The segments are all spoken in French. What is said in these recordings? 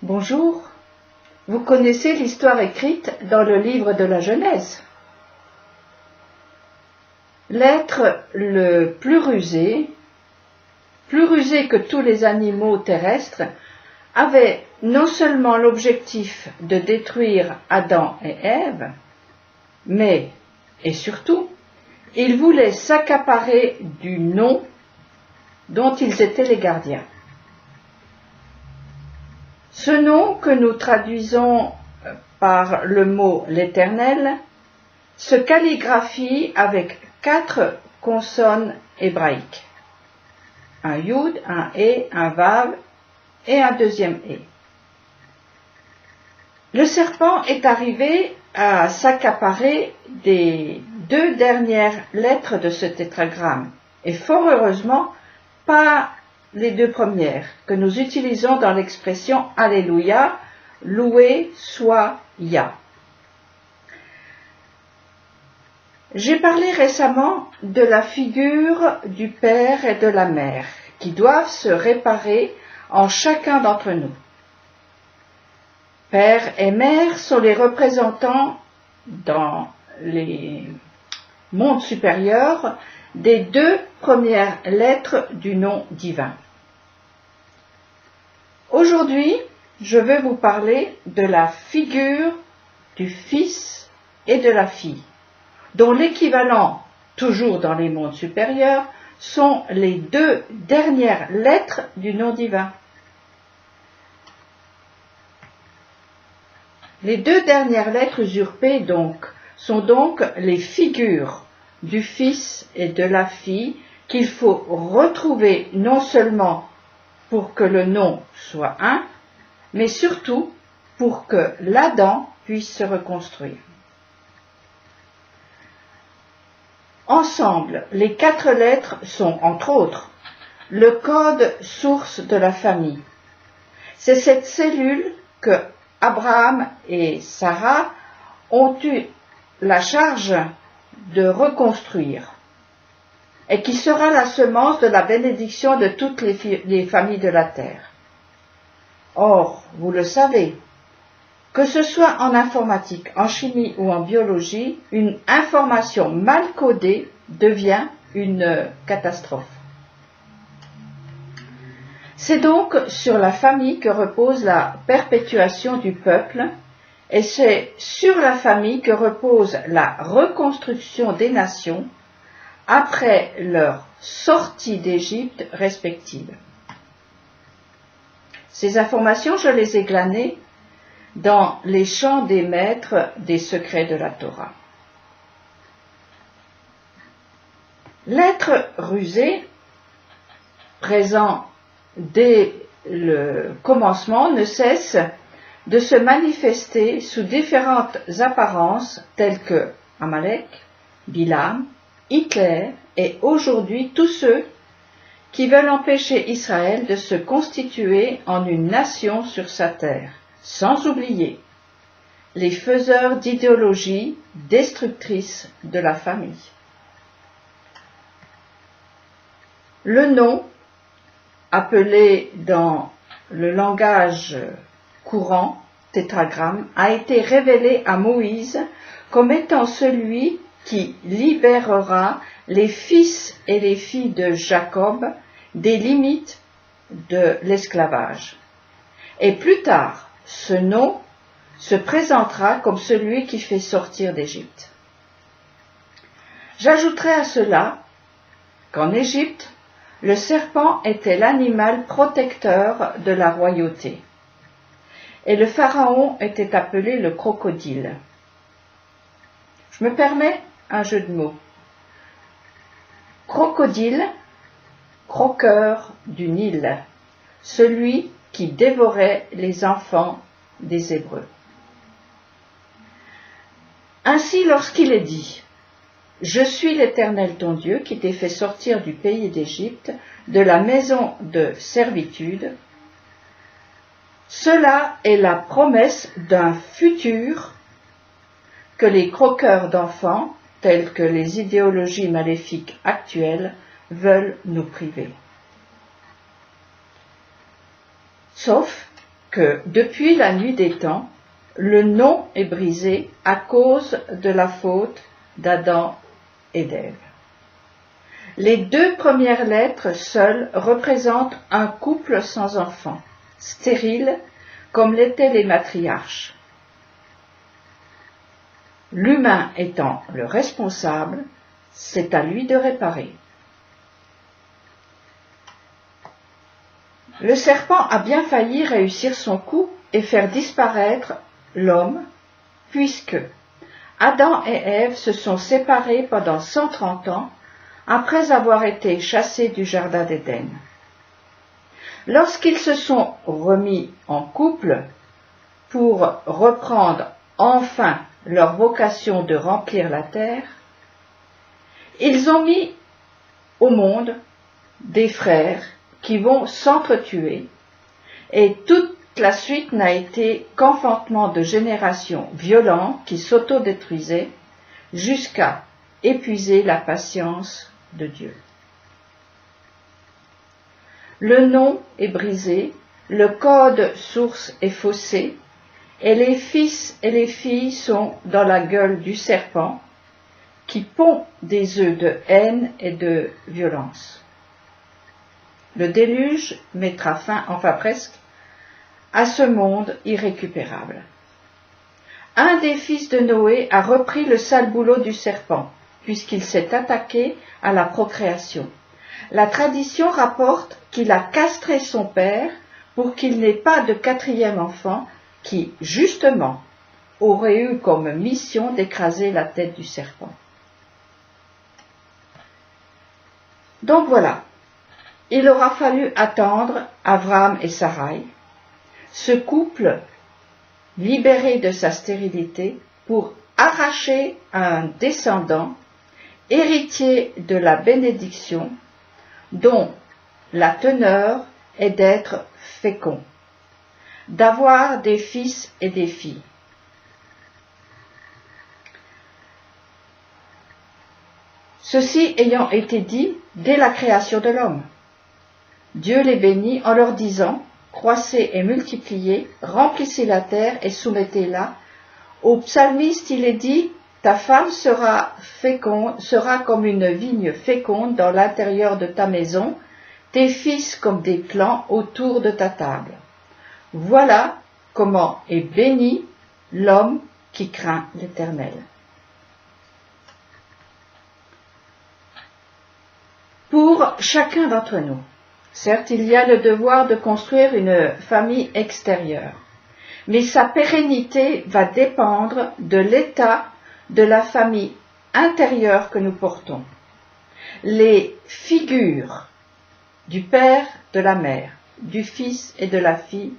Bonjour, vous connaissez l'histoire écrite dans le livre de la Genèse. L'être le plus rusé que tous les animaux terrestres, avait non seulement l'objectif de détruire Adam et Ève, mais, et surtout, il voulait s'accaparer du nom dont ils étaient les gardiens. Ce nom que nous traduisons par le mot l'Éternel se calligraphie avec 4 consonnes hébraïques. Un Yud, un E, un Vav et un deuxième E. Le serpent est arrivé à s'accaparer des 2 dernières lettres de ce tétragramme, et fort heureusement pas les 2 premières, que nous utilisons dans l'expression Alléluia, loué soit Yah. J'ai parlé récemment de la figure du père et de la mère, qui doivent se réparer en chacun d'entre nous. Père et mère sont les représentants dans les mondes supérieurs des 2 premières lettres du nom divin. Aujourd'hui, je vais vous parler de la figure du fils et de la fille, dont l'équivalent, toujours dans les mondes supérieurs, sont les 2 dernières lettres du nom divin. Les 2 dernières lettres usurpées sont donc les figures du fils et de la fille qu'il faut retrouver non seulement pour que le nom soit un, mais surtout pour que l'Adam puisse se reconstruire. Ensemble, les 4 lettres sont, entre autres, le code source de la famille. C'est cette cellule que Abraham et Sarah ont eu la charge de reconstruire et qui sera la semence de la bénédiction de toutes les familles de la terre. Or, vous le savez, que ce soit en informatique, en chimie ou en biologie, une information mal codée devient une catastrophe. C'est donc sur la famille que repose la perpétuation du peuple, et c'est sur la famille que repose la reconstruction des nations après leur sortie d'Égypte respective. Ces informations, je les ai glanées dans les chants des maîtres des secrets de la Torah. L'être rusé, présent dès le commencement, ne cesse de se manifester sous différentes apparences telles que Amalek, Bilam, Hitler et aujourd'hui tous ceux qui veulent empêcher Israël de se constituer en une nation sur sa terre, sans oublier les faiseurs d'idéologies destructrices de la famille. Le nom, appelé dans le langage courant tétragramme, a été révélé à Moïse comme étant celui qui libérera les fils et les filles de Jacob des limites de l'esclavage. Et plus tard, ce nom se présentera comme celui qui fait sortir d'Égypte. J'ajouterai à cela qu'en Égypte, le serpent était l'animal protecteur de la royauté, et le pharaon était appelé le crocodile. Je me permets un jeu de mots. Crocodile, croqueur du Nil, celui qui dévorait les enfants des Hébreux. Ainsi, lorsqu'il est dit « Je suis l'Éternel ton Dieu qui t'ai fait sortir du pays d'Égypte, de la maison de servitude », cela est la promesse d'un futur que les croqueurs d'enfants, tels que les idéologies maléfiques actuelles, veulent nous priver. Sauf que depuis la nuit des temps, le nom est brisé à cause de la faute d'Adam et d'Ève. Les 2 premières lettres seules représentent un couple sans enfant, stérile comme l'étaient les matriarches. L'humain étant le responsable, c'est à lui de réparer. Le serpent a bien failli réussir son coup et faire disparaître l'homme, puisque Adam et Ève se sont séparés pendant 130 ans après avoir été chassés du jardin d'Éden. Lorsqu'ils se sont remis en couple pour reprendre enfin leur vocation de remplir la terre, ils ont mis au monde des frères qui vont s'entretuer, et toute la suite n'a été qu'enfantement de générations violentes qui s'autodétruisaient jusqu'à épuiser la patience de Dieu. Le nom est brisé, le code source est faussé, et les fils et les filles sont dans la gueule du serpent qui pond des œufs de haine et de violence. Le déluge mettra fin, enfin presque, à ce monde irrécupérable. Un des fils de Noé a repris le sale boulot du serpent, puisqu'il s'est attaqué à la procréation. La tradition rapporte qu'il a castré son père pour qu'il n'ait pas de 4e enfant qui, justement, aurait eu comme mission d'écraser la tête du serpent. Donc voilà, il aura fallu attendre Abraham et Sarai, ce couple libéré de sa stérilité, pour arracher un descendant, héritier de la bénédiction, dont la teneur est d'être fécond, d'avoir des fils et des filles. Ceci ayant été dit dès la création de l'homme. Dieu les bénit en leur disant « Croissez et multipliez, remplissez la terre et soumettez-la ». Au psalmiste, il est dit « Ta femme sera comme une vigne féconde dans l'intérieur de ta maison, tes fils comme des clans autour de ta table. » Voilà comment est béni l'homme qui craint l'Éternel. Pour chacun d'entre nous, certes, il y a le devoir de construire une famille extérieure, mais sa pérennité va dépendre de l'état de la famille intérieure que nous portons. Les figures du père, de la mère, du fils et de la fille,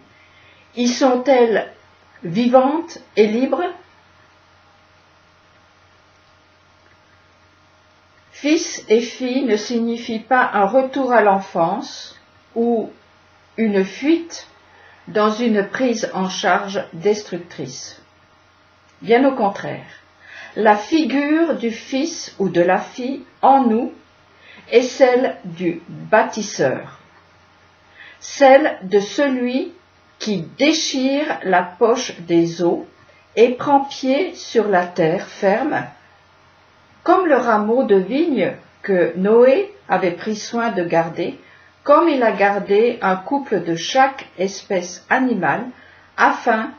y sont-elles vivantes et libres? Fils et fille ne signifie pas un retour à l'enfance ou une fuite dans une prise en charge destructrice. Bien au contraire, la figure du fils ou de la fille en nous est celle du bâtisseur, celle de celui qui déchire la poche des eaux et prend pied sur la terre ferme, comme le rameau de vigne que Noé avait pris soin de garder, comme il a gardé un couple de chaque espèce animale, afin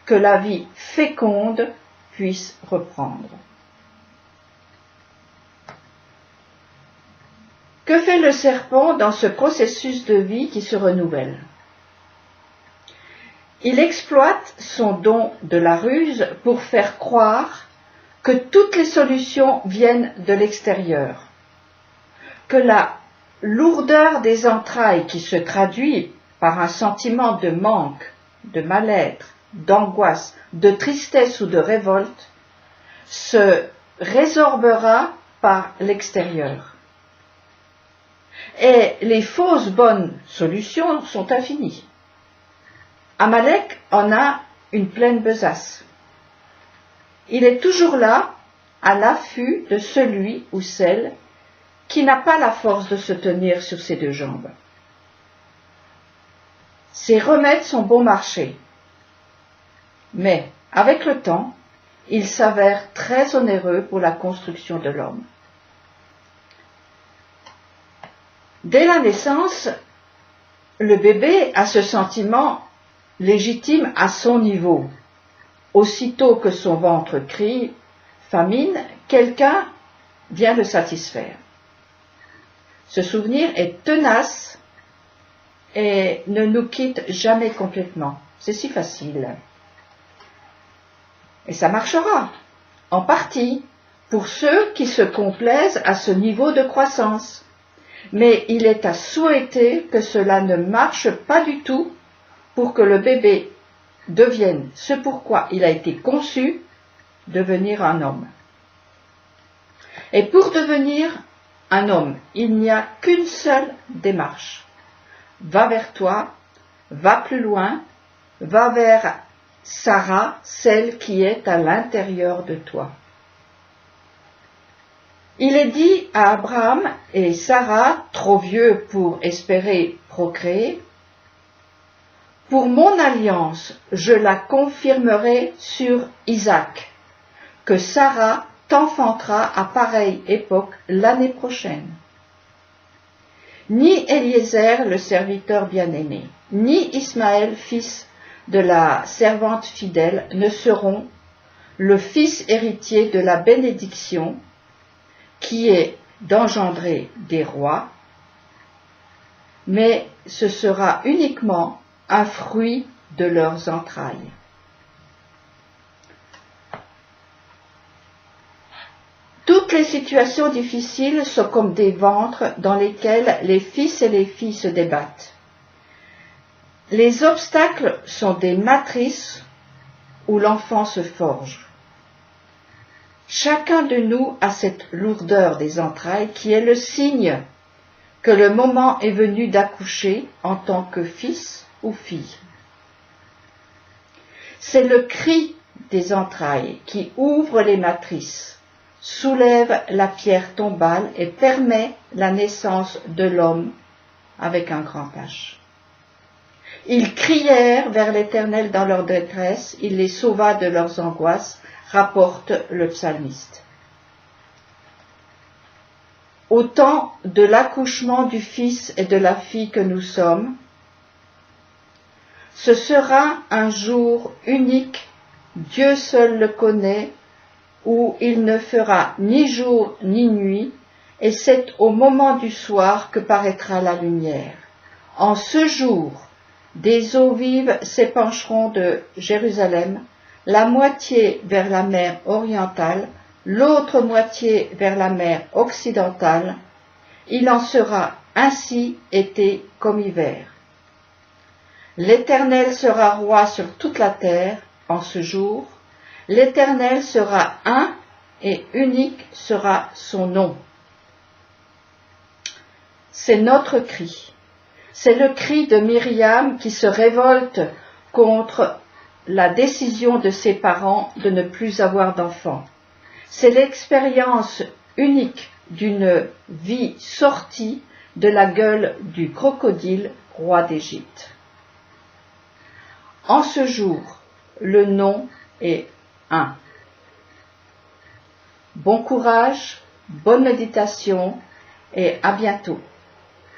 que la vie féconde puisse reprendre. Que fait le serpent dans ce processus de vie qui se renouvelle? Il exploite son don de la ruse pour faire croire que toutes les solutions viennent de l'extérieur, que la lourdeur des entrailles qui se traduit par un sentiment de manque, de mal-être, d'angoisse, de tristesse ou de révolte se résorbera par l'extérieur. Et les fausses bonnes solutions sont infinies. Amalek en a une pleine besace. Il est toujours là, à l'affût de celui ou celle qui n'a pas la force de se tenir sur ses 2 jambes. Ces remèdes sont bon marché, mais avec le temps, ils s'avèrent très onéreux pour la construction de l'homme. Dès la naissance, le bébé a ce sentiment légitime à son niveau. Aussitôt que son ventre crie « famine », quelqu'un vient le satisfaire. Ce souvenir est tenace et ne nous quitte jamais complètement. C'est si facile. Et ça marchera, en partie, pour ceux qui se complaisent à ce niveau de croissance. Mais il est à souhaiter que cela ne marche pas du tout pour que le bébé devienne ce pourquoi il a été conçu, devenir un homme. Et pour devenir un homme, il n'y a qu'une seule démarche. Va vers toi, va plus loin, va vers Sarah, celle qui est à l'intérieur de toi. Il est dit à Abraham et Sarah, trop vieux pour espérer procréer, « Pour mon alliance, je la confirmerai sur Isaac, que Sarah t'enfantera à pareille époque l'année prochaine. » Ni Eliezer, le serviteur bien-aimé, ni Ismaël, fils de la servante fidèle, ne seront le fils héritier de la bénédiction qui est d'engendrer des rois, mais ce sera uniquement un fruit de leurs entrailles. Toutes les situations difficiles sont comme des ventres dans lesquels les fils et les filles se débattent. Les obstacles sont des matrices où l'enfant se forge. Chacun de nous a cette lourdeur des entrailles qui est le signe que le moment est venu d'accoucher en tant que fils ou fille. C'est le cri des entrailles qui ouvre les matrices, soulève la pierre tombale et permet la naissance de l'homme avec un grand H. Ils crièrent vers l'Éternel dans leur détresse, il les sauva de leurs angoisses, rapporte le psalmiste. Au temps de l'accouchement du fils et de la fille que nous sommes, ce sera un jour unique, Dieu seul le connaît, où il ne fera ni jour ni nuit, et c'est au moment du soir que paraîtra la lumière. En ce jour, des eaux vives s'épancheront de Jérusalem, la moitié vers la mer orientale, l'autre moitié vers la mer occidentale. Il en sera ainsi été comme hiver. L'Éternel sera roi sur toute la terre en ce jour. L'Éternel sera un et unique sera son nom. C'est notre cri. C'est le cri de Myriam qui se révolte contre la décision de ses parents de ne plus avoir d'enfants. C'est l'expérience unique d'une vie sortie de la gueule du crocodile, roi d'Égypte. En ce jour, le nom est un. Bon courage, bonne méditation et à bientôt.